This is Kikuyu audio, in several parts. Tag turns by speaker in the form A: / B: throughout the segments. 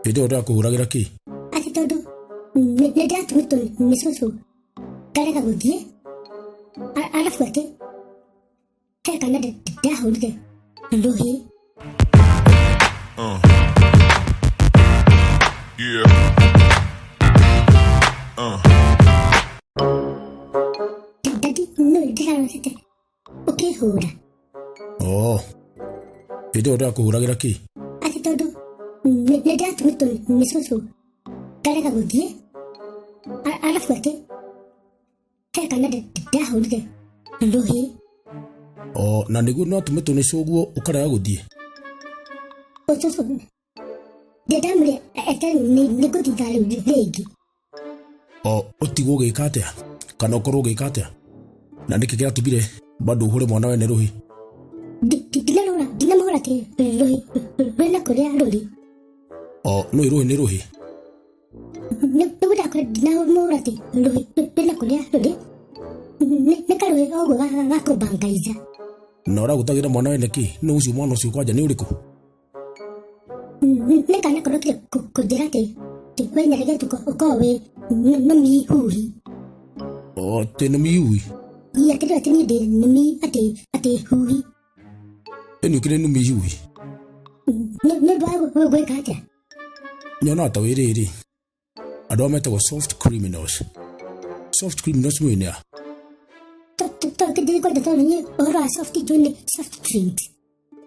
A: Ĩndĩ ũndũ akũhũragĩra kĩ?
B: Ati tondu nĩndĩratũmĩtwo nĩ cũcũ ngarega gũthiĩ arabu atĩ he kana ndahũrire rũhĩ. Dadi no ndĩrarotete ũkĩhũra.
A: Ĩndĩ ũndũ akũhũragĩra kĩ?
B: Ati tondu nĩndĩratũmĩtwo nĩ cũcũ ngarega gũthiĩ arabu atĩ he kana ndahũrire rũhĩ.
A: Na nĩguo no atũmĩtwo nĩ cũguo ũkarega gũthiĩ?
B: Cũcũ ndamwĩre ete nĩngũthitha rĩu rĩngĩ.
A: Ũtigwo ũgĩka atĩa kana ũkorwo ũgĩka atĩa? Na nĩkĩ gĩatũmire bado ũhũre mwana we nĩ rũhĩ?
B: Ndinamũhũra atĩ rũhĩ rwĩna kũrĩa rũrĩ.
A: Nĩ rũhĩ nĩ rũhĩ?
B: Nĩguo ndakora ndinamũhũra atĩ rũhĩ rwĩna kũrĩa rũrĩ. Nĩ karũhĩ oguo gakũmbangaica.
A: Na ũragũtagĩra mwana we nĩkĩ? Nĩ ũcio mwana ũcio kwanja nĩ ũrĩkũ?
B: Nĩ kana korokire kũnjĩra atĩ we nyaregetwo ũkorwo wĩ nũmi huhi.
A: Tĩ nũmi huhi?
B: Akĩrĩo atĩ niĩ ndĩ nũmi atĩ huhi.
A: Nĩ ũkĩrĩ nũmi huhi?
B: Nĩ ũndũ wa gwĩka atĩa?
A: Nyonaga ta wĩrĩrĩ, andũ aya metagwo soft criminals. Soft criminals mwĩ nĩa?
B: Ndĩkwenda tondũ niĩ ũhoro wa soft njũĩ nĩ soft drinks.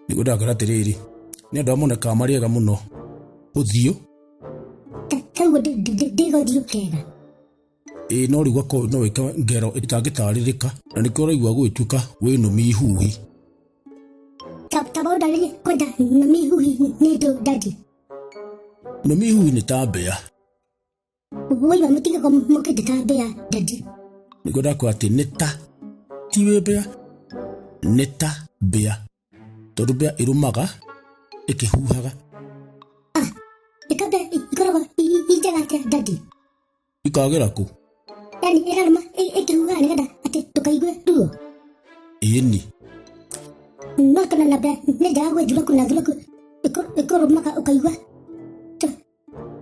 A: Nĩguo ndakwĩra atĩrĩrĩ, nĩ andũ amonekaga marĩ ega mũno ũthiũ.
B: Koguo ndĩgũthiũ kega.
A: No rĩu gakorwo no wĩke ngero ĩtangĩtarĩrĩka na nĩkĩo ũraigua gwĩtuĩka wĩ nũmi huhi.
B: Ta maũndũ arĩa kwenda nũmi huhi nĩ ndũ dadi.
A: Nũmi huhi nĩ ta mbĩa.
B: Woima mũtigagwo mũkĩndĩ ta mbĩa dadi.
A: Nĩguo ndakwĩra atĩ nĩ ta ti wĩ mbĩa, nĩ ta mbĩa, tondũ mbĩa ĩrũmaga ĩkĩhuhaga.
B: Ĩkambĩa ikoragwo njega atĩa dadi?
A: Ikagĩra kũ?
B: Yani ĩrarũma ĩkĩhuhaga nĩgetha atĩ ndũkaigue ruo.
A: Ĩni.
B: No kana na mbĩa nĩ njega gwĩ thuraku na thuraku ĩkũrũmaga ũkaigua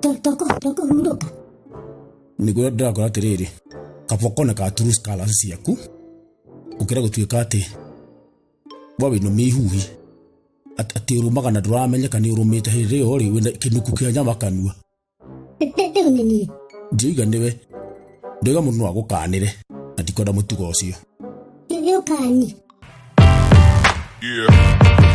B: tokũhurũka.
A: Nĩguo ndĩrakwĩra atĩrĩrĩ, kaboko nĩ ka true scholars ciaku ũkĩra gũtuĩka atĩ we wĩ nũmi huhi atĩ ũrũmaga na ndũramenyeka nĩ ũrũmĩte hĩndĩ ĩyo rĩ wĩna kĩnuku kĩa nyama kanua.
B: Rĩu nĩ niĩ.
A: Ndiũiga nĩwe, ndoiga mũndũ no agũkanĩre na ndikwenda mũtugo ũcio.
B: Gĩũkani.
C: Yeah.